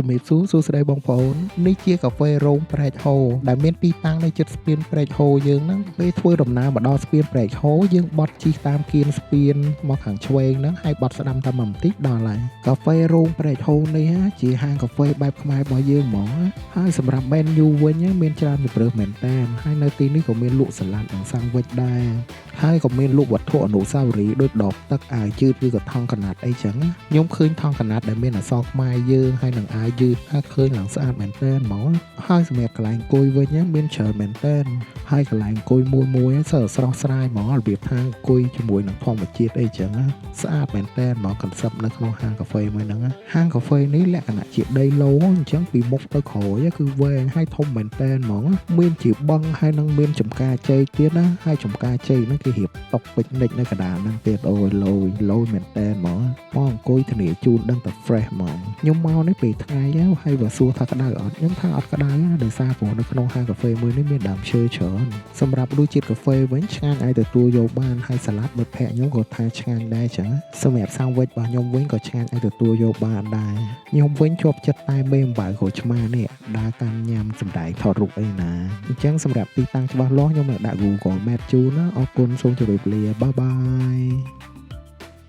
ជំរាបសួរសួស្តីបងប្អូននេះជាកាហ្វេរោងប្រែកហូដែលមានទីតាំងនៅជិតស្ពានប្រែកហូយើងហ្នឹងពេលធ្វើដំណើរមកដល់ស្ពានប្រែកហូយើងបត់ជិះតាមគៀនស្ពានមកខាងឆ្វេងហ្នឹងហើយបត់ស្ដាំតាមបន្តិចដល់ហើយកាហ្វេរោងប្រែកហូនេះជាហាងកាហ្វេបែបខ្មែររបស់យើងហ្មងហើយសម្រាប់ menu វិញមានច្រើនជម្រើសមែនតើហើយនៅទីនេះក៏មានលក់សាឡាត់និងសាំងវិចដែរហើយក៏មានលក់វត្ថុអនុស្សាវរីយ៍ដូចដបទឹកអាវយឺតឬក៏ថង់កណាត់អីចឹងខ្ញុំឃើញថង់កណាត់ដែលមានអក្សរខ្មែរយើងហើយនឹងអាវយឺតឃើញឡើងស្អាតមែនតើហ្មងហើយសម្រាប់កន្លែងអង្គុយវិញមានច្រើនមែនតើហើយកន្លែងអង្គុយមួយសើស្រស់ស្រាយហ្មងរបៀបថាអង្គុយជាមួយនឹងធម្មជាតិអីចឹងស្អាតមែនតើហ្មងកន្សឹបនៅក្នុងហាងកាហ្វេមួយហ្នឹងហាងកាហ្វេនេះលក្ខណៈជាដីឡូអញ្ចឹងពីមុខទៅក្រោយគឺវែងហើយធំមែនតើហ្មងមានជាបឹងហើយនឹងមានចំការជ័យទៀតណាហើយចំការជ័យហ្នឹងគេរៀបតុកពេជ្រនិចនៅកណ្ដាលហ្នឹងទៀតអូយលយមែនតើហ្មងមកអង្គុយធានាជូនដឹងតែ fresh ហ្មងខ្ញុំមកនេះពេលថ្ងៃហើយបើសួរថាក្តៅអត់ខ្ញុំថាអត់ក្តៅដោយសារព្រោះនៅក្នុងហាងកាហ្វេមួយនេះមានដើមឈើច្រើនសម្រាប់រសជាតិកាហ្វេវិញឆ្ងាញ់អាចទទួលយកបានហើយសាឡាត់មិត្តភ័ក្ដិខ្ញុំក៏ថាឆ្ងាញ់ដែរចឹងសម្រាប់សាំងវិចរបស់ខ្ញុំវិញក៏ឆ្ងាញ់អាចទទួលយកបានដែរខ្ញុំវិញជាប់ចិត្តតែមេអំបៅក្រូចឆ្មានេះដើរតាមញ៉ាំសម្ដែងថតរូបអីណាអញ្ចឹងសម្រាប់ទីតាំងច្បាស់លាស់ខ្ញុំនឹងដាក់ Google Map ជូនណាអរគុណសូមជម្រាបលាបាយបាយ